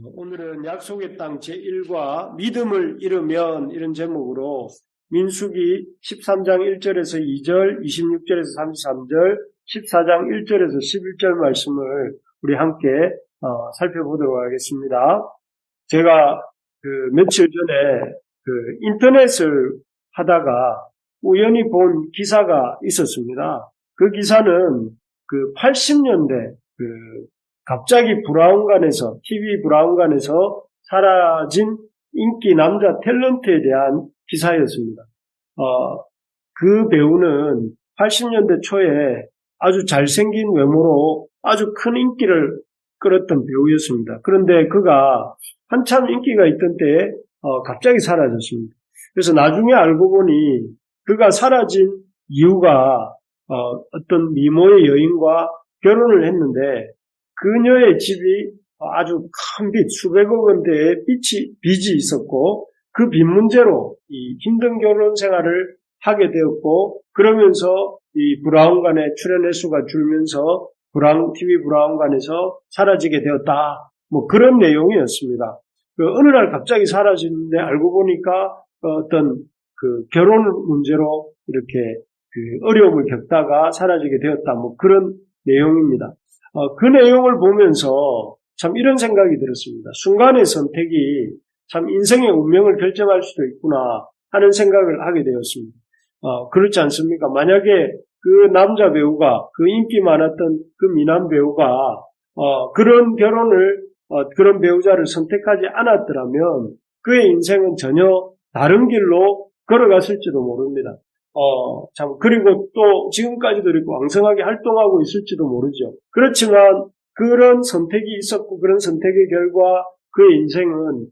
오늘은 약속의 땅 제1과 믿음을 잃으면 이런 제목으로 민수기 13장 1절에서 2절, 26절에서 33절, 14장 1절에서 11절 말씀을 우리 함께 살펴보도록 하겠습니다. 제가 며칠 전에 인터넷을 하다가 우연히 본 기사가 있었습니다. 그 기사는 80년대 갑자기 브라운관에서, TV 브라운관에서 사라진 인기 남자 탤런트에 대한 기사였습니다. 그 배우는 80년대 초에 아주 잘생긴 외모로 아주 큰 인기를 끌었던 배우였습니다. 그런데 그가 한참 인기가 있던 때에 갑자기 사라졌습니다. 그래서 나중에 알고 보니 그가 사라진 이유가 어떤 미모의 여인과 결혼을 했는데 그녀의 집이 아주 큰 빚, 수백억 원대의 빚이 있었고 그 빚 문제로 이 힘든 결혼 생활을 하게 되었고 그러면서 이 브라운관에 출연 횟수가 줄면서 TV 브라운관에서 사라지게 되었다. 뭐 그런 내용이었습니다. 어느 날 갑자기 사라지는데 알고 보니까 어떤 결혼 문제로 이렇게 어려움을 겪다가 사라지게 되었다. 뭐 그런 내용입니다. 그 내용을 보면서 참 이런 생각이 들었습니다. 순간의 선택이 참 인생의 운명을 결정할 수도 있구나 하는 생각을 하게 되었습니다. 그렇지 않습니까? 만약에 그 남자 배우가, 그 인기 많았던 그 미남 배우가 그런 결혼을, 그런 배우자를 선택하지 않았더라면 그의 인생은 전혀 다른 길로 걸어갔을지도 모릅니다. 그리고 또 지금까지도 이렇게 왕성하게 활동하고 있을지도 모르죠. 그렇지만 그런 선택이 있었고 그런 선택의 결과 그의 인생은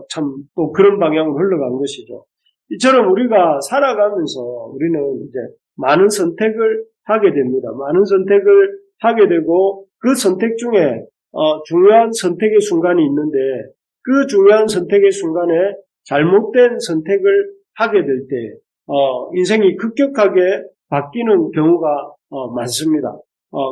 참 또 그런 방향으로 흘러간 것이죠. 이처럼 우리가 살아가면서 우리는 이제 많은 선택을 하게 됩니다. 많은 선택을 하게 되고 그 선택 중에 중요한 선택의 순간이 있는데 그 중요한 선택의 순간에 잘못된 선택을 하게 될 때 인생이 급격하게 바뀌는 경우가 많습니다.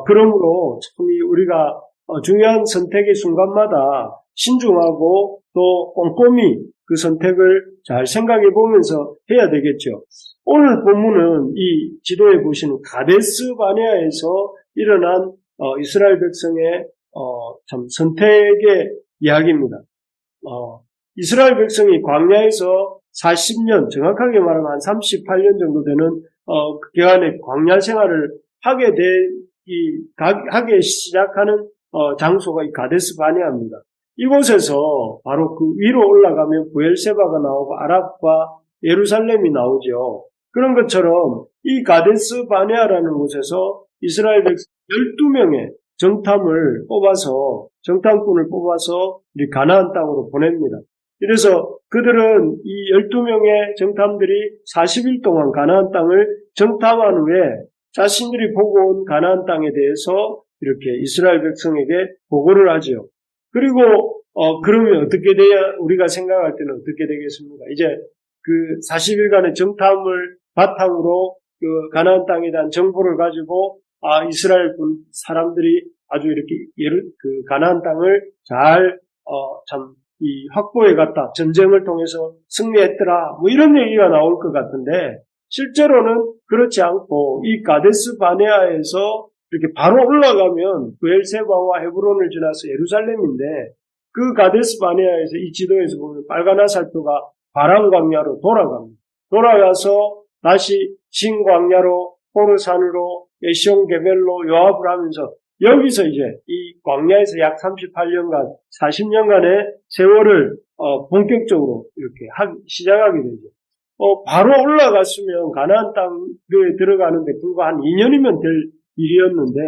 그러므로 참 우리가 중요한 선택의 순간마다 신중하고 또 꼼꼼히 그 선택을 잘 생각해 보면서 해야 되겠죠. 오늘 본문은 이 지도에 보시는 가데스 바네아에서 일어난 이스라엘 백성의 참 선택의 이야기입니다. 이스라엘 백성이 광야에서 40년, 정확하게 말하면 한 38년 정도 되는 그 기간의 광야 생활을 하게 시작하는 장소가 이 가데스 바네아입니다. 이곳에서 바로 그 위로 올라가면 부엘세바가 나오고 아랍과 예루살렘이 나오죠. 그런 것처럼 이 가데스 바네아라는 곳에서 이스라엘 백성 12명의 정탐꾼을 뽑아서 이 가나안 땅으로 보냅니다. 그래서 그들은 이 12명의 정탐들이 40일 동안 가나안 땅을 정탐한 후에 자신들이 보고 온 가나안 땅에 대해서 이렇게 이스라엘 백성에게 보고를 하죠. 그리고 그러면 어떻게 돼야 우리가 생각할 때는 어떻게 되겠습니까? 이제 그 40일간의 정탐을 바탕으로 그 가나안 땅에 대한 정보를 가지고 이스라엘 사람들이 아주 이렇게 그 가나안 땅을 잘 확보해 갔다. 전쟁을 통해서 승리했더라. 뭐 이런 얘기가 나올 것 같은데 실제로는 그렇지 않고 이 가데스 바네아에서 이렇게 바로 올라가면 부엘세바와 헤브론을 지나서 예루살렘인데 그 가데스 바네아에서 이 지도에서 보면 빨간 화살표가 바람 광야로 돌아갑니다. 돌아가서 다시 진 광야로 호르산으로 에시온 게벨로 요압을 하면서 여기서 이제 이 광야에서 약 38년간 40년간의 세월을 본격적으로 이렇게 시작하게 되죠. 바로 올라갔으면 가나안 땅에 들어가는데 불과 한 2년이면 될 일이었는데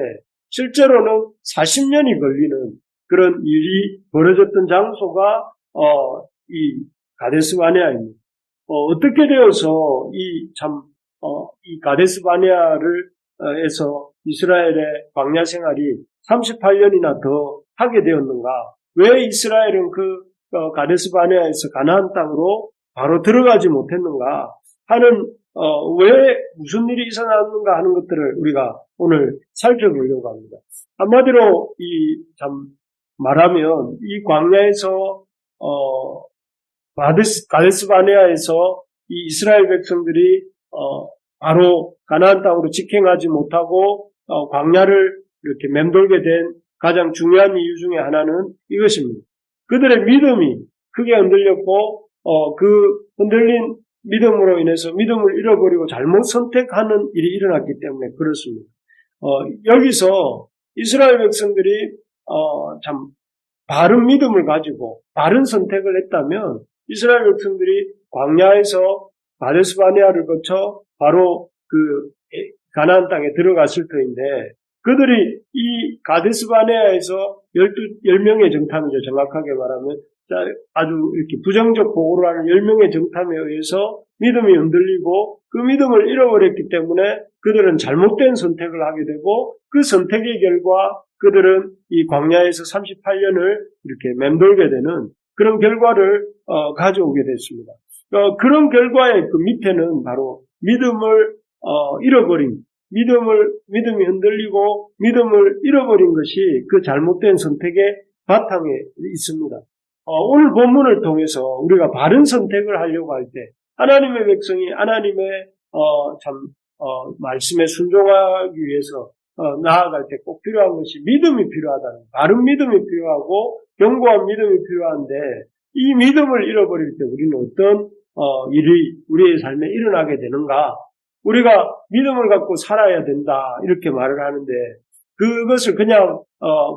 실제로는 40년이 걸리는 그런 일이 벌어졌던 장소가 이 가데스 바네아입니다. 어떻게 되어서 이 가데스 바네아를 에서 이스라엘의 광야 생활이 38년이나 더 하게 되었는가? 왜 이스라엘은 가데스 바네아에서 가나안 땅으로 바로 들어가지 못했는가 하는 왜 무슨 일이 일어났는가 하는 것들을 우리가 오늘 살펴보려고 합니다. 한마디로 말하면 이 광야에서 가데스 바네아에서 이 이스라엘 백성들이 바로 가나안 땅으로 직행하지 못하고 광야를 이렇게 맴돌게 된 가장 중요한 이유 중에 하나는 이것입니다. 그들의 믿음이 크게 흔들렸고 그 흔들린 믿음으로 인해서 믿음을 잃어버리고 잘못 선택하는 일이 일어났기 때문에 그렇습니다. 여기서 이스라엘 백성들이 참 바른 믿음을 가지고 바른 선택을 했다면 이스라엘 백성들이 광야에서 가데스 바네아를 거쳐 바로 그 가나안 땅에 들어갔을 터인데 그들이 이 가데스 바네아에서 10명의 정탐이죠. 정확하게 말하면 아주 이렇게 부정적 보고를 하는 10명의 정탐에 의해서 믿음이 흔들리고 그 믿음을 잃어버렸기 때문에 그들은 잘못된 선택을 하게 되고 그 선택의 결과 그들은 이 광야에서 38년을 이렇게 맴돌게 되는 그런 결과를 가져오게 됐습니다. 그런 결과의 그 밑에는 바로 믿음을 잃어버린 믿음이 흔들리고 믿음을 잃어버린 것이 그 잘못된 선택의 바탕에 있습니다. 오늘 본문을 통해서 우리가 바른 선택을 하려고 할 때 하나님의 백성이 하나님의 말씀에 순종하기 위해서 나아갈 때 꼭 필요한 것이 믿음이 필요하다는 바른 믿음이 필요하고 견고한 믿음이 필요한데 이 믿음을 잃어버릴 때 우리는 어떤 일이 우리의 삶에 일어나게 되는가? 우리가 믿음을 갖고 살아야 된다 이렇게 말을 하는데 그것을 그냥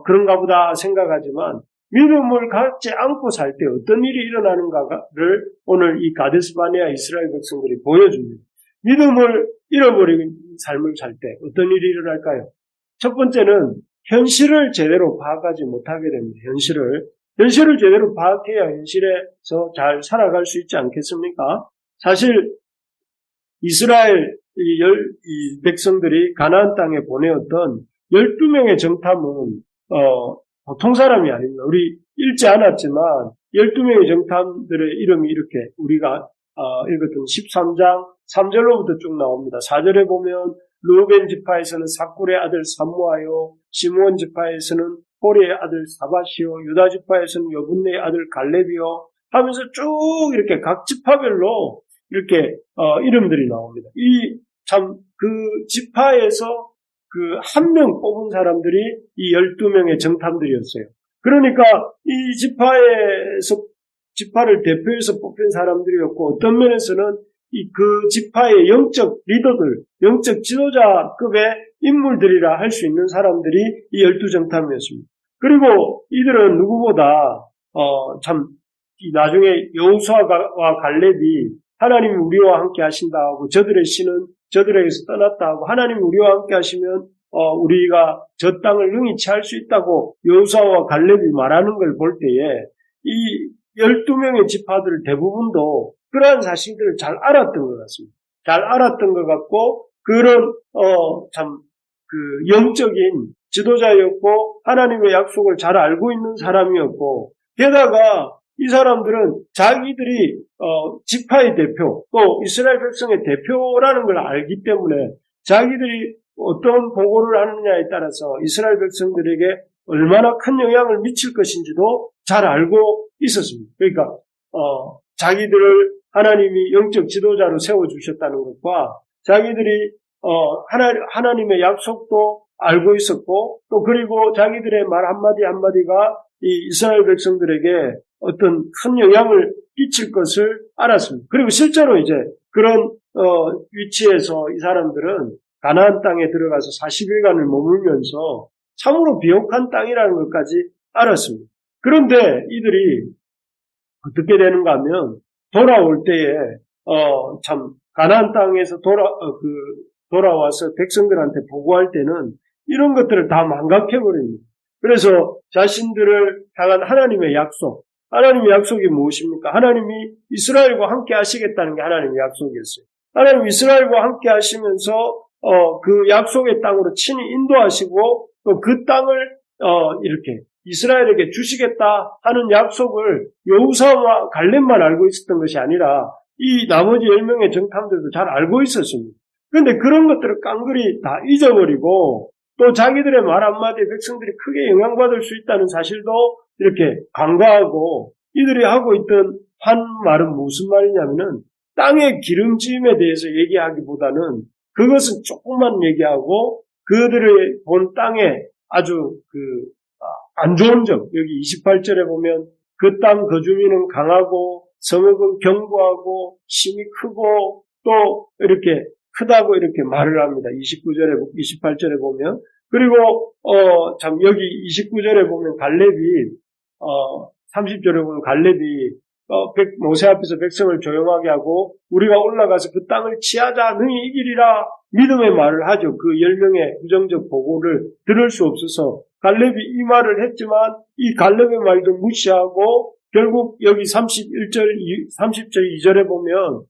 그런가 보다 생각하지만 믿음을 갖지 않고 살 때 어떤 일이 일어나는가를 오늘 이 가데스 바네아 이스라엘 백성들이 보여줍니다. 믿음을 잃어버린 삶을 살 때 어떤 일이 일어날까요? 첫 번째는 현실을 제대로 파악하지 못하게 됩니다. 현실을 제대로 파악해야 현실에서 잘 살아갈 수 있지 않겠습니까? 사실 이스라엘 이 백성들이 가나안 땅에 보내었던 12명의 정탐은 보통 사람이 아닙니다. 우리 읽지 않았지만 12명의 정탐들의 이름이 이렇게 우리가 읽었던 13장 3절로부터 쭉 나옵니다. 4절에 보면 루벤 지파에서는 사꿀의 아들 삼무아요, 시므온 지파에서는 호리의 아들 사바시요, 유다 지파에서는 여분네의 아들 갈렙이요 하면서 쭉 이렇게 각 지파별로 이렇게 이름들이 나옵니다. 그 지파에서 그 한 명 뽑은 사람들이 이 12명의 정탐들이었어요. 그러니까 이 지파를 대표해서 뽑힌 사람들이었고 어떤 면에서는 그 지파의 영적 리더들, 영적 지도자급의 인물들이라 할 수 있는 사람들이 이 12정탐이었습니다. 그리고 이들은 누구보다 나중에 여호수아와 갈렙이 하나님이 우리와 함께 하신다 하고 저들의 신은 저들에게서 떠났다 하고 하나님이 우리와 함께 하시면 우리가 저 땅을 능히 취할 수 있다고 여호수아와 갈렙이 말하는 걸 볼 때에 이 12명의 지파들 대부분도 그러한 사실들을 잘 알았던 것 같습니다. 잘 알았던 것 같고 그런 영적인 지도자였고 하나님의 약속을 잘 알고 있는 사람이었고 게다가 이 사람들은 자기들이 지파의 대표 또 이스라엘 백성의 대표라는 걸 알기 때문에 자기들이 어떤 보고를 하느냐에 따라서 이스라엘 백성들에게 얼마나 큰 영향을 미칠 것인지도 잘 알고 있었습니다. 그러니까 자기들을 하나님이 영적 지도자로 세워주셨다는 것과 자기들이 하나님의 약속도 알고 있었고 또 그리고 자기들의 말 한마디 한마디가 이 이스라엘 백성들에게 어떤 큰 영향을 끼칠 것을 알았습니다. 그리고 실제로 이제 그런 위치에서 이 사람들은 가나안 땅에 들어가서 40일간을 머물면서 참으로 비옥한 땅이라는 것까지 알았습니다. 그런데 이들이 어떻게 되는가 하면 돌아올 때에 가나안 땅에서 돌아와서 백성들한테 보고할 때는 이런 것들을 다 망각해버립니다. 그래서 자신들을 향한 하나님의 약속이 무엇입니까? 하나님이 이스라엘과 함께 하시겠다는 게 하나님의 약속이었어요. 하나님 이스라엘과 함께 하시면서 그 약속의 땅으로 친히 인도하시고 또 그 땅을 이렇게 이스라엘에게 주시겠다 하는 약속을 여호수아와 갈렙만 알고 있었던 것이 아니라 이 나머지 10명의 정탐들도 잘 알고 있었습니다. 그런데 그런 것들을 깡그리 다 잊어버리고 또 자기들의 말 한마디에 백성들이 크게 영향받을 수 있다는 사실도 이렇게 간과하고 이들이 하고 있던 한 말은 무슨 말이냐면은 땅의 기름짐에 대해서 얘기하기보다는 그것은 조금만 얘기하고 그들의 본 땅에 아주 안 좋은 점, 여기 28절에 보면 그 땅 거주민은 강하고 성읍은 견고하고 힘이 크고 또 이렇게 크다고 이렇게 말을 합니다. 28절에 보면. 그리고 참 여기 29절에 보면 갈렙이 30절에 보면 갈렙이 모세 앞에서 백성을 조용하게 하고 우리가 올라가서 그 땅을 취하자 능히 이기리라 믿음의 말을 하죠. 그 10명의 부정적 보고를 들을 수 없어서 갈렙이 이 말을 했지만 이 갈렙의 말도 무시하고 결국 여기 30절 2절에 보면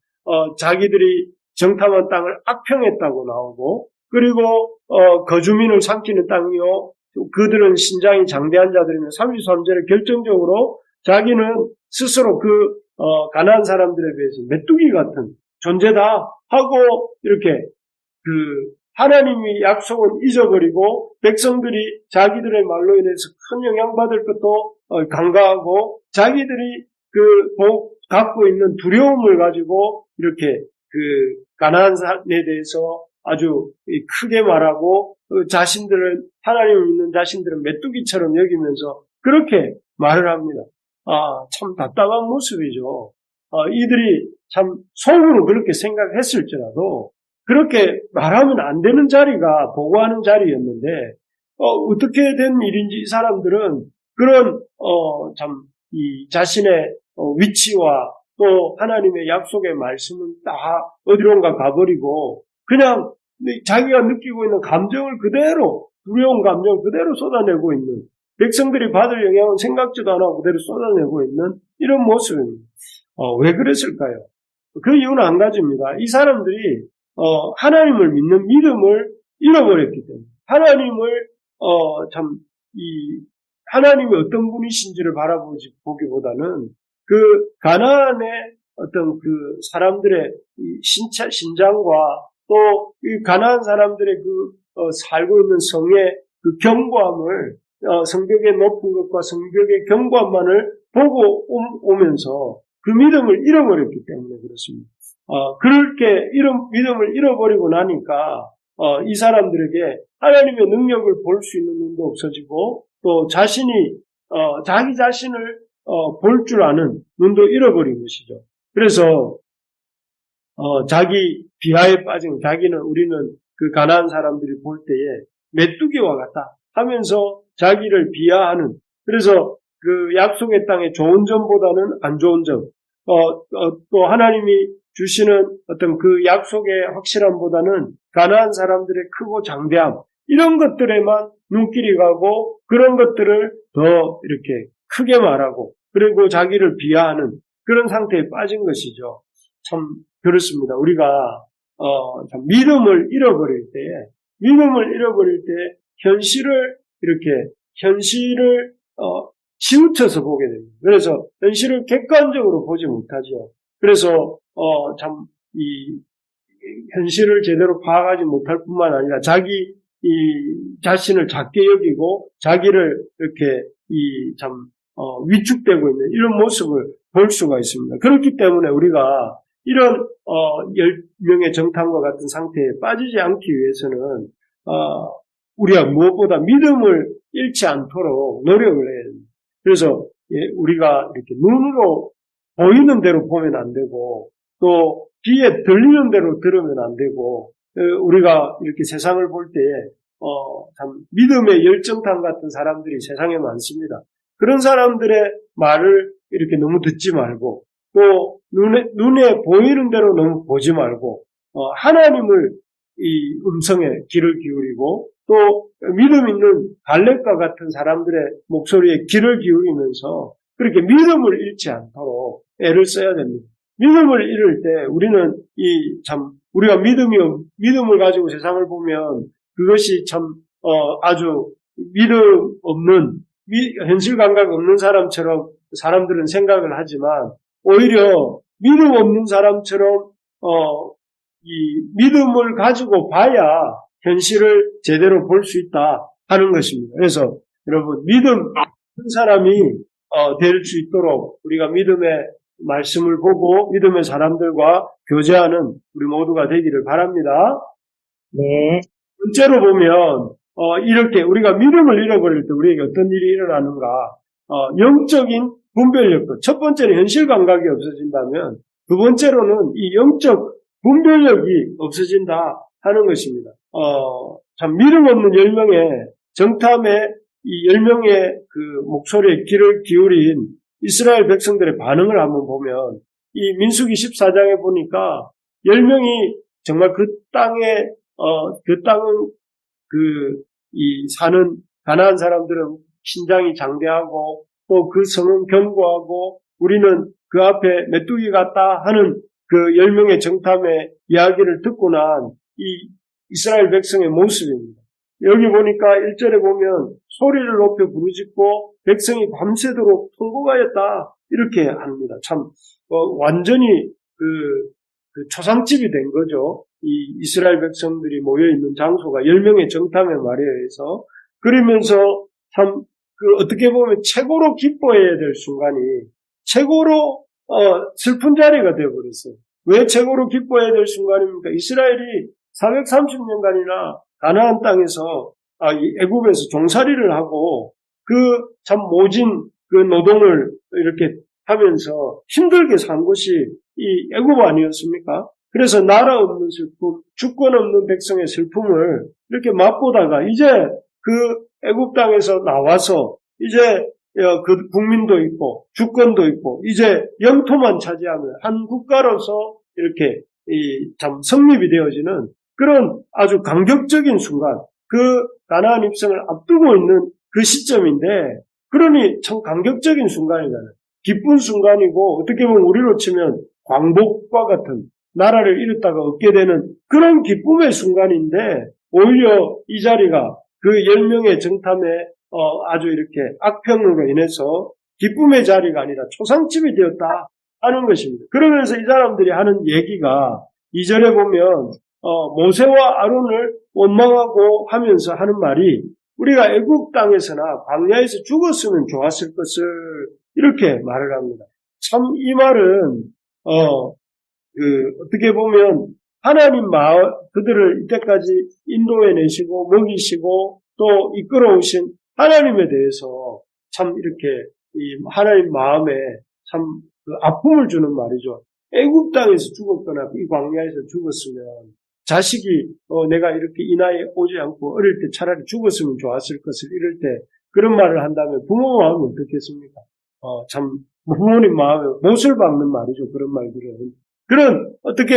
자기들이 정탐한 땅을 악평했다고 나오고 그리고 거주민을 삼키는 땅이요 그들은 신장이 장대한 자들이며 33절에 결정적으로 자기는 스스로 가나안 사람들에 비해서 메뚜기 같은 존재다 하고 이렇게 하나님이 약속은 잊어버리고 백성들이 자기들의 말로 인해서 큰 영향받을 것도 간과하고 자기들이 갖고 있는 두려움을 가지고 이렇게 가나안에 대해서 아주 크게 말하고 자신들은 하나님을 믿는 자신들은 메뚜기처럼 여기면서 그렇게 말을 합니다. 참 답답한 모습이죠. 이들이 참 속으로 그렇게 생각했을지라도 그렇게 말하면 안 되는 자리가 보고하는 자리였는데 어떻게 된 일인지 이 사람들은 그런 이 자신의 위치와 또 하나님의 약속의 말씀은 다 어디론가 가버리고 그냥 자기가 느끼고 있는 감정을 그대로 두려운 감정을 그대로 쏟아내고 있는 백성들이 받을 영향은 생각지도 않아 그대로 쏟아내고 있는 이런 모습입니다. 왜 그랬을까요? 그 이유는 한 가지입니다. 이 사람들이 하나님을 믿는 믿음을 잃어버렸기 때문에 하나님을 하나님이 어떤 분이신지를 바라보기보다는 가나안의 어떤 사람들의 신장과 또 이 가나안 사람들의 살고 있는 성의 견고함을 성벽의 높은 것과 성벽의 견고함만을 보고 오면서 그 믿음을 잃어버렸기 때문에 그렇습니다. 그렇게 믿음을 잃어버리고 나니까 이 사람들에게 하나님의 능력을 볼 수 있는 눈도 없어지고 또 자기 자신을 볼 줄 아는 눈도 잃어버린 것이죠. 그래서 자기 비하에 빠진 우리는 가나안 사람들이 볼 때에 메뚜기와 같다 하면서 자기를 비하하는 그래서 약속의 땅의 좋은 점보다는 안 좋은 점 또 하나님이 주시는 어떤 약속의 확실함보다는 가나안 사람들의 크고 장대함 이런 것들에만 눈길이 가고 그런 것들을 더 이렇게 크게 말하고 그리고 자기를 비하하는 그런 상태에 빠진 것이죠. 참 그렇습니다. 우리가 참 믿음을 잃어버릴 때 현실을 치우쳐서 보게 됩니다. 그래서 현실을 객관적으로 보지 못하죠. 그래서 참 이 현실을 제대로 파악하지 못할 뿐만 아니라 자기 자신을 작게 여기고 자기를 이렇게 위축되고 있는 이런 모습을 볼 수가 있습니다. 그렇기 때문에 우리가 이런 10명의 정탐과 같은 상태에 빠지지 않기 위해서는 우리가 무엇보다 믿음을 잃지 않도록 노력을 해야 됩니다. 그래서 우리가 이렇게 눈으로 보이는 대로 보면 안 되고 또 귀에 들리는 대로 들으면 안 되고 우리가 이렇게 세상을 볼 때에 참 믿음의 열정탄 같은 사람들이 세상에 많습니다. 그런 사람들의 말을 이렇게 너무 듣지 말고 또 눈에 보이는 대로 너무 보지 말고 하나님을 이 음성에 귀를 기울이고 또 믿음 있는 갈렙과 같은 사람들의 목소리에 귀를 기울이면서 그렇게 믿음을 잃지 않도록 애를 써야 됩니다. 믿음을 잃을 때 우리는 우리가 믿음을 가지고 세상을 보면 그것이 아주 믿음 없는 현실 감각 없는 사람처럼 사람들은 생각을 하지만 오히려 믿음 없는 사람처럼 이 믿음을 가지고 봐야 현실을 제대로 볼 수 있다 하는 것입니다. 그래서 여러분 믿음 한 사람이 될 수 있도록 우리가 믿음의 말씀을 보고 믿음의 사람들과 교제하는 우리 모두가 되기를 바랍니다. 네. 번째로 보면 이렇게 우리가 믿음을 잃어버릴 때 우리에게 어떤 일이 일어나는가? 영적인 분별력도 첫 번째는 현실 감각이 없어진다면 두 번째로는 이 영적 분별력이 없어진다 하는 것입니다. 참 믿음 없는 10명의 정탐의 이 10명의 그 목소리에 귀를 기울인 이스라엘 백성들의 반응을 한번 보면 이 민수기 14장에 보니까 10명이 정말 그 땅에 그 땅은 이 사는 가나안 사람들은 신장이 장대하고 또 그 성은 견고하고 우리는 그 앞에 메뚜기 같다 하는 그 10명의 정탐의 이야기를 듣고 난 이 이스라엘 백성의 모습입니다. 여기 보니까 1절에 보면 소리를 높여 부르짖고 백성이 밤새도록 통곡하였다 이렇게 합니다. 참 완전히 그 초상집이 된 거죠. 이 이스라엘 백성들이 모여있는 장소가 10명의 정탐의 말에 의해서 그러면서 참 어떻게 보면 최고로 기뻐해야 될 순간이 최고로 슬픈 자리가 되어버렸어요. 왜 최고로 기뻐해야 될 순간입니까? 이스라엘이 430년간이나 가나안 땅에서 애굽에서 종살이를 하고 그 참 모진 그 노동을 이렇게 하면서 힘들게 산 곳이 이 애굽 아니었습니까? 그래서 나라 없는 슬픔, 주권 없는 백성의 슬픔을 이렇게 맛보다가 이제 그 애굽 땅에서 나와서 이제 그 국민도 있고 주권도 있고 이제 영토만 차지하면 한 국가로서 이렇게 참 성립이 되어지는 그런 아주 감격적인 순간, 그 가나안 입성을 앞두고 있는 그 시점인데, 그러니 참 감격적인 순간이잖아요. 기쁜 순간이고 어떻게 보면 우리로 치면 광복과 같은 나라를 잃었다가 얻게 되는 그런 기쁨의 순간인데 오히려 이 자리가 그 10명의 정탐의 아주 이렇게 악평으로 인해서 기쁨의 자리가 아니라 초상집이 되었다 하는 것입니다. 그러면서 이 사람들이 하는 얘기가 2절에 보면 모세와 아론을 원망하고 하면서 하는 말이 우리가 애국 땅에서나 광야에서 죽었으면 좋았을 것을 이렇게 말을 합니다. 참 이 말은 어떻게 보면 하나님 마음 그들을 이때까지 인도해내시고 먹이시고 또 이끌어오신 하나님에 대해서 참 이렇게 이 하나님 마음에 참 그 아픔을 주는 말이죠. 애국 땅에서 죽었거나 이 광야에서 죽었으면 자식이 내가 이렇게 이 나이에 오지 않고 어릴 때 차라리 죽었으면 좋았을 것을 이럴 때 그런 말을 한다면 부모 마음이 어떻겠습니까? 참 부모님 마음에 못을 박는 말이죠. 그런 말들은. 어떻게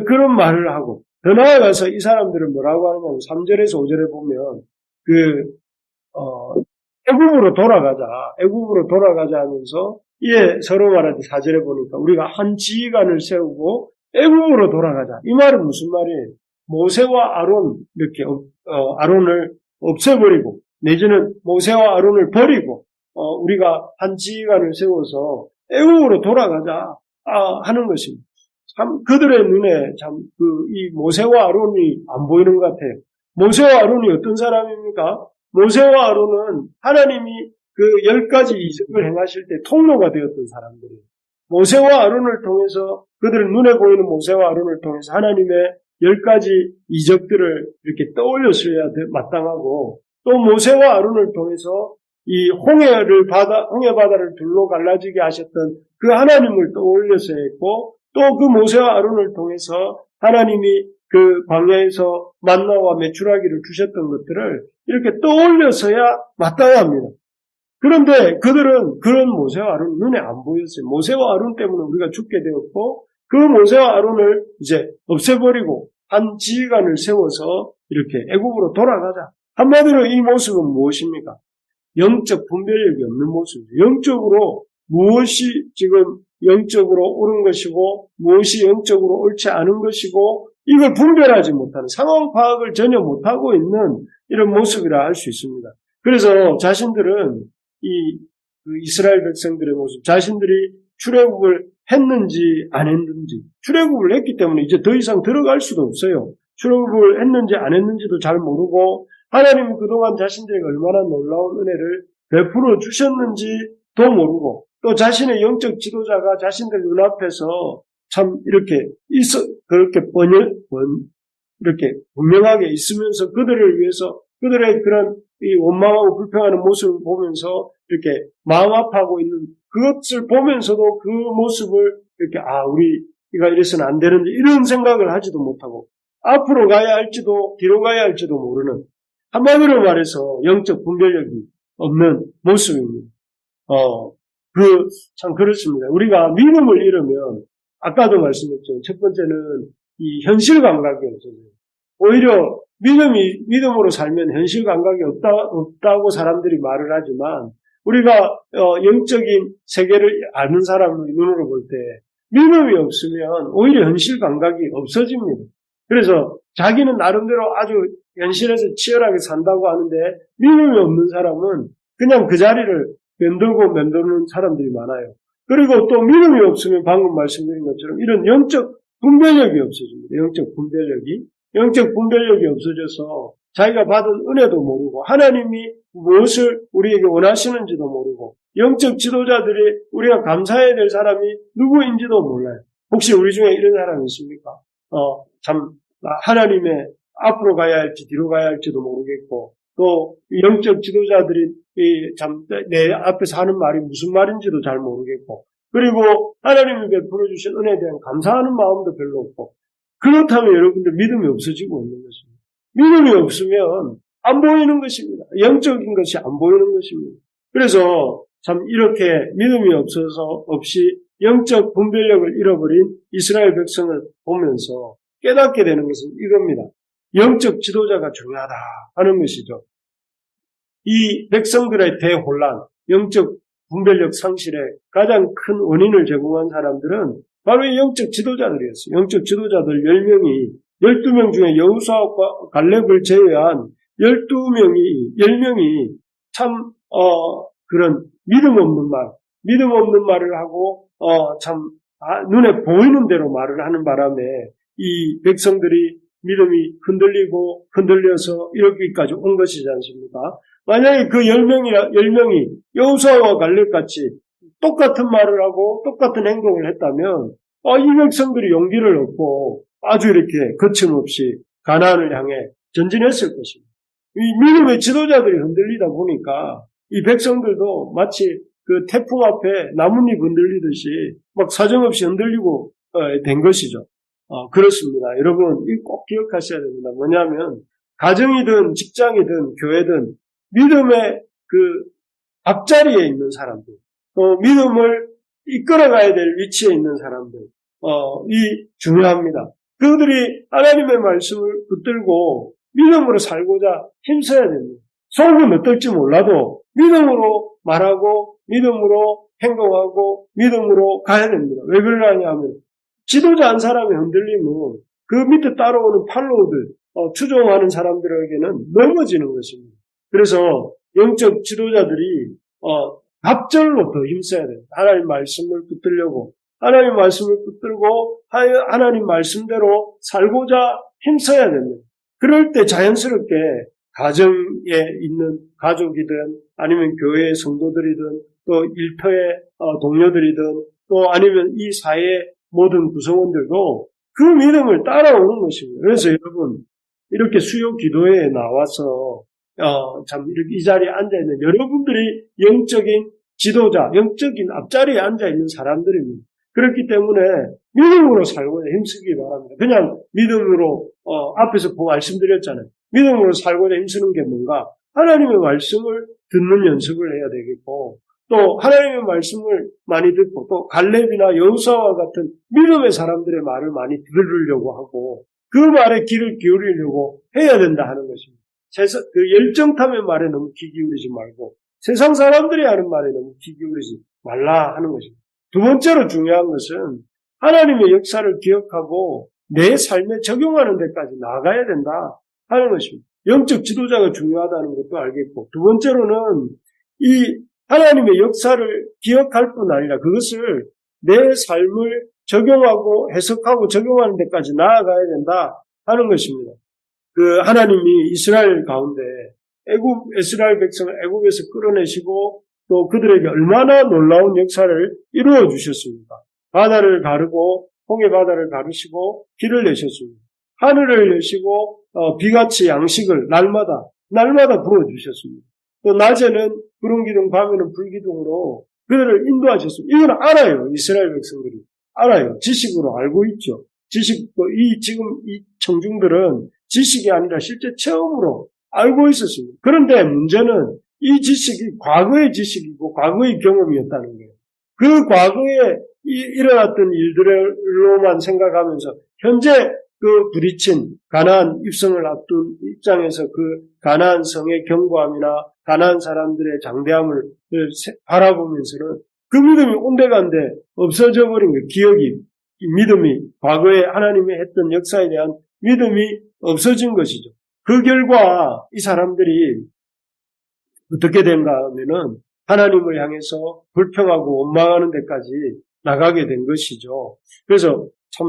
그런 말을 하고 더 나아가서 이 사람들은 뭐라고 하냐면 3절에서 5절에 보면 애굽으로 돌아가자 하면서 서로 말할 때 4절에 보니까 우리가 한 지휘관을 세우고 애굽으로 돌아가자. 이 말은 무슨 말이에요? 모세와 아론 이렇게 아론을 없애버리고 내지는 모세와 아론을 버리고 우리가 한 지휘관을 세워서 애굽으로 돌아가자 하는 것입니다. 참 그들의 눈에 참 이 모세와 아론이 안 보이는 것 같아요. 모세와 아론이 어떤 사람입니까? 모세와 아론은 하나님이 그 10가지 이적을 행하실 때 통로가 되었던 사람들이에요. 모세와 아론을 통해서 그들의 눈에 보이는 모세와 아론을 통해서 하나님의 10가지 이적들을 이렇게 떠올렸어야 마땅하고 또 모세와 아론을 통해서 이 홍해 바다를 둘로 갈라지게 하셨던 그 하나님을 떠올렸어야 했고 또 그 모세와 아론을 통해서 하나님이 그 광야에서 만나와 메추라기를 주셨던 것들을 이렇게 떠올려서야 마땅합니다. 그런데 그들은 그런 모세와 아론 눈에 안 보였어요. 모세와 아론 때문에 우리가 죽게 되었고 그 모세와 아론을 이제 없애버리고 한 지휘관을 세워서 이렇게 애굽으로 돌아가자. 한마디로 이 모습은 무엇입니까? 영적 분별력이 없는 모습이죠. 영적으로 무엇이 지금 영적으로 옳은 것이고 무엇이 영적으로 옳지 않은 것이고 이걸 분별하지 못하는 상황 파악을 전혀 못하고 있는 이런 모습이라 할 수 있습니다. 그래서 자신들은 이스라엘 백성들의 모습, 자신들이 출애굽을 했는지 안 했는지 출애굽을 했기 때문에 이제 더 이상 들어갈 수도 없어요. 출애굽을 했는지 안 했는지도 잘 모르고 하나님이 그동안 자신들에게 얼마나 놀라운 은혜를 베풀어 주셨는지도 모르고 또 자신의 영적 지도자가 자신들 눈앞에서 참 이렇게 그렇게 이렇게 분명하게 있으면서 그들을 위해서 그들의 그런 이 원망하고 불평하는 모습을 보면서 이렇게 마음 아파하고 있는 그것을 보면서도 그 모습을 이렇게 우리가 이래서는 안 되는지 이런 생각을 하지도 못하고 앞으로 가야 할지도 뒤로 가야 할지도 모르는 한마디로 말해서 영적 분별력이 없는 모습입니다. 참 그렇습니다. 우리가 믿음을 잃으면 아까도 말씀했죠. 첫 번째는 이 현실 감각이 없어져요. 오히려 믿음으로 살면 현실 감각이 없다고 사람들이 말을 하지만 우리가 영적인 세계를 아는 사람의 눈으로 볼 때 믿음이 없으면 오히려 현실 감각이 없어집니다. 그래서 자기는 나름대로 아주 현실에서 치열하게 산다고 하는데 믿음이 없는 사람은 그냥 그 자리를 맴돌는 사람들이 많아요. 그리고 또 믿음이 없으면 방금 말씀드린 것처럼 이런 영적 분별력이 없어집니다. 영적 분별력이 없어져서 자기가 받은 은혜도 모르고 하나님이 무엇을 우리에게 원하시는지도 모르고 영적 지도자들이 우리가 감사해야 될 사람이 누구인지도 몰라요. 혹시 우리 중에 이런 사람이 있습니까? 하나님의 앞으로 가야 할지 뒤로 가야 할지도 모르겠고 또 영적 지도자들이 내 앞에서 하는 말이 무슨 말인지도 잘 모르겠고 그리고 하나님이 베풀어 주신 은혜에 대한 감사하는 마음도 별로 없고 그렇다면 여러분들 믿음이 없어지고 있는 것입니다. 믿음이 없으면 안 보이는 것입니다. 영적인 것이 안 보이는 것입니다. 그래서 참 이렇게 믿음이 없이 영적 분별력을 잃어버린 이스라엘 백성을 보면서 깨닫게 되는 것은 이겁니다. 영적 지도자가 중요하다 하는 것이죠. 이 백성들의 대혼란, 영적 분별력 상실의 가장 큰 원인을 제공한 사람들은 바로 이 영적 지도자들이었어요. 영적 지도자들 12명 중에 여호수아와 갈렙을 제외한 10명이 참 그런 믿음 없는 말을 하고 눈에 보이는 대로 말을 하는 바람에 이 백성들이 믿음이 흔들려서 이렇게까지 온 것이지 않습니까? 만약에 그 10명이 여호수아와 갈렙같이 똑같은 말을 하고 똑같은 행동을 했다면 이 백성들이 용기를 얻고 아주 이렇게 거침없이 가나안을 향해 전진했을 것입니다. 이 믿음의 지도자들이 흔들리다 보니까 이 백성들도 마치 그 태풍 앞에 나뭇잎 흔들리듯이 막 사정없이 흔들리고 된 것이죠. 그렇습니다. 여러분, 이거 꼭 기억하셔야 됩니다. 뭐냐면 가정이든 직장이든 교회든 믿음의 그 앞자리에 있는 사람들, 또 믿음을 이끌어가야 될 위치에 있는 사람들, 이 중요합니다. 그들이 하나님의 말씀을 붙들고 믿음으로 살고자 힘써야 됩니다. 속은 어떨지 몰라도 믿음으로 말하고 믿음으로 행동하고 믿음으로 가야 됩니다. 왜 그러냐 하면 지도자 한 사람이 흔들리면 그 밑에 따라오는 팔로우들, 추종하는 사람들에게는 넘어지는 것입니다. 그래서 영적 지도자들이 갑절로 더 힘써야 돼요. 하나님 말씀을 붙들려고 하나님 말씀을 붙들고 하나님 말씀대로 살고자 힘써야 됩니다. 그럴 때 자연스럽게 가정에 있는 가족이든 아니면 교회의 성도들이든 또 일터의 동료들이든 또 아니면 이 사회의 모든 구성원들도 그 믿음을 따라오는 것입니다. 그래서 여러분 이렇게 수요 기도회에 나와서 이렇게 이 자리에 앉아있는 여러분들이 영적인 지도자, 영적인 앞자리에 앉아있는 사람들입니다. 그렇기 때문에 믿음으로 살고자 힘쓰기 바랍니다. 그냥 믿음으로 앞에서 말씀드렸잖아요. 믿음으로 살고자 힘쓰는 게 뭔가 하나님의 말씀을 듣는 연습을 해야 되겠고 또 하나님의 말씀을 많이 듣고 또 갈렙이나 여호수아와 같은 믿음의 사람들의 말을 많이 들으려고 하고 그 말에 귀를 기울이려고 해야 된다 하는 것입니다. 그 열정탐의 말에 너무 귀 기울이지 말고 세상 사람들이 하는 말에 너무 귀 기울이지 말라 하는 것입니다. 두 번째로 중요한 것은 하나님의 역사를 기억하고 내 삶에 적용하는 데까지 나아가야 된다 하는 것입니다. 영적 지도자가 중요하다는 것도 알겠고 두 번째로는 이 하나님의 역사를 기억할 뿐 아니라 그것을 내 삶을 적용하고 해석하고 적용하는 데까지 나아가야 된다 하는 것입니다. 그 하나님이 이스라엘 가운데 이스라엘 백성을 애굽에서 끌어내시고 또 그들에게 얼마나 놀라운 역사를 이루어 주셨습니까? 바다를 가르고 홍해 바다를 가르시고 길을 내셨습니다. 하늘을 여시고 비같이 양식을 날마다 불어 주셨습니다. 또 낮에는 구름 기둥, 밤에는 불 기둥으로 그들을 인도하셨습니다. 이건 알아요. 이스라엘 백성들이 알아요. 지식으로 알고 있죠. 지금 이 청중들은 지식이 아니라 실제 체험으로 알고 있었습니다. 그런데 문제는 이 지식이 과거의 지식이고 과거의 경험이었다는 거예요. 그 과거에 일어났던 일들로만 생각하면서 현재 그 부딪힌 가나안 입성을 앞둔 입장에서 그 가나안 성의 견고함이나 가나안 사람들의 장대함을 바라보면서는 그 믿음이 온데간데 없어져 버린 거예요. 믿음이 과거에 하나님이 했던 역사에 대한 믿음이 없어진 것이죠. 그 결과 이 사람들이 어떻게 된가 하면은 하나님을 향해서 불평하고 원망하는 데까지 나가게 된 것이죠. 그래서 참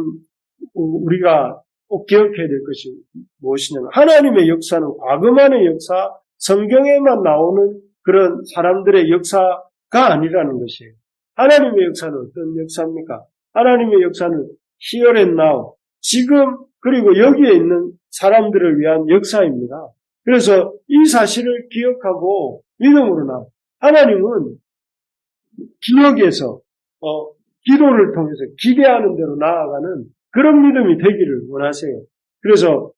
우리가 꼭 기억해야 될 것이 무엇이냐면 하나님의 역사는 과거만의 역사, 성경에만 나오는 그런 사람들의 역사가 아니라는 것이에요. 하나님의 역사는 어떤 역사입니까? 하나님의 역사는 here and now, 지금 그리고 여기에 있는 사람들을 위한 역사입니다. 그래서 이 사실을 기억하고 믿음으로 나아가. 하나님은 기억에서 기도를 통해서 기대하는 대로 나아가는 그런 믿음이 되기를 원하세요. 그래서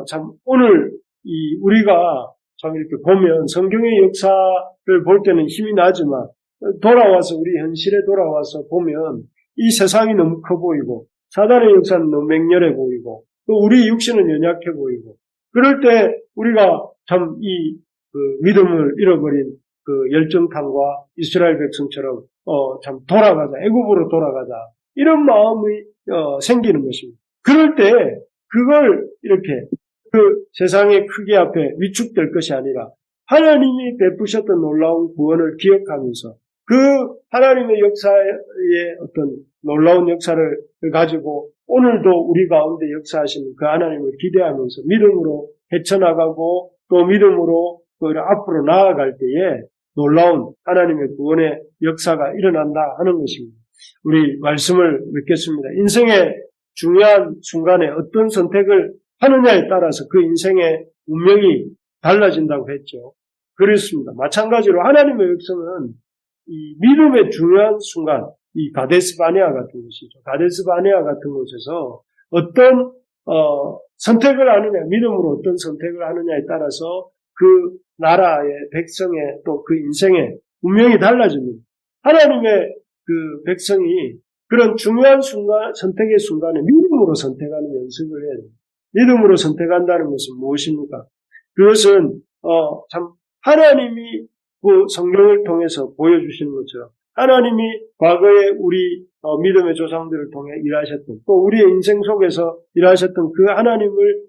참 오늘 우리가 참 이렇게 보면 성경의 역사를 볼 때는 힘이 나지만 돌아와서 우리 현실에 돌아와서 보면 이 세상이 너무 커 보이고 사단의 역사는 너무 맹렬해 보이고 또 우리 육신은 연약해 보이고 그럴 때 우리가 참 믿음을 잃어버린 그 열정탕과 이스라엘 백성처럼 참 돌아가자, 애굽으로 돌아가자 이런 마음이 생기는 것입니다. 그럴 때 그걸 이렇게 그 세상의 크기 앞에 위축될 것이 아니라 하나님이 베푸셨던 놀라운 구원을 기억하면서 그 하나님의 역사의 어떤 놀라운 역사를 가지고 오늘도 우리 가운데 역사하시는 그 하나님을 기대하면서 믿음으로 헤쳐나가고 또 믿음으로 앞으로 나아갈 때에 놀라운 하나님의 구원의 역사가 일어난다 하는 것입니다. 우리 말씀을 맺겠습니다. 인생의 중요한 순간에 어떤 선택을 하느냐에 따라서 그 인생의 운명이 달라진다고 했죠. 그렇습니다. 마찬가지로 하나님의 백성은 이 믿음의 중요한 순간, 이 가데스 바네아 같은 것이죠. 가데스 바네아 같은 곳에서 어떤 선택을 하느냐, 믿음으로 어떤 선택을 하느냐에 따라서 그 나라의 백성의 또 그 인생의 운명이 달라집니다. 하나님의 그 백성이 그런 중요한 순간, 선택의 순간에 믿음으로 선택하는 연습을 해야 됩니다. 믿음으로 선택한다는 것은 무엇입니까? 그것은 참 하나님이 그 성경을 통해서 보여주시는 것처럼 하나님이 과거에 우리 믿음의 조상들을 통해 일하셨던 또 우리의 인생 속에서 일하셨던 그 하나님을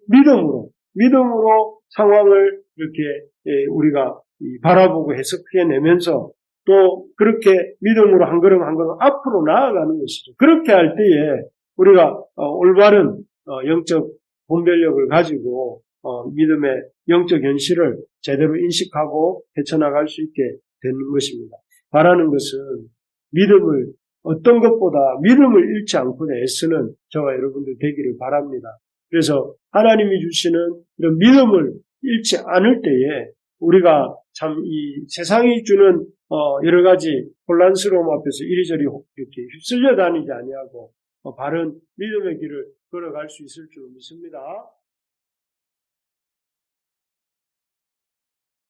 믿음으로 상황을 이렇게 우리가 바라보고 해석해내면서 또 그렇게 믿음으로 한 걸음 한 걸음 앞으로 나아가는 것이죠. 그렇게 할 때에 우리가 올바른 영적 분별력을 가지고 믿음의 영적 현실을 제대로 인식하고 헤쳐나갈 수 있게 되는 것입니다. 바라는 것은 믿음을 어떤 것보다 믿음을 잃지 않고 애쓰는 저와 여러분들 되기를 바랍니다. 그래서 하나님이 주시는 이런 믿음을 잃지 않을 때에 우리가 참 이 세상이 주는 여러 가지 혼란스러움 앞에서 이리저리 이렇게 휩쓸려 다니지 아니하고 바른 믿음의 길을 걸어갈 수 있을 줄 믿습니다.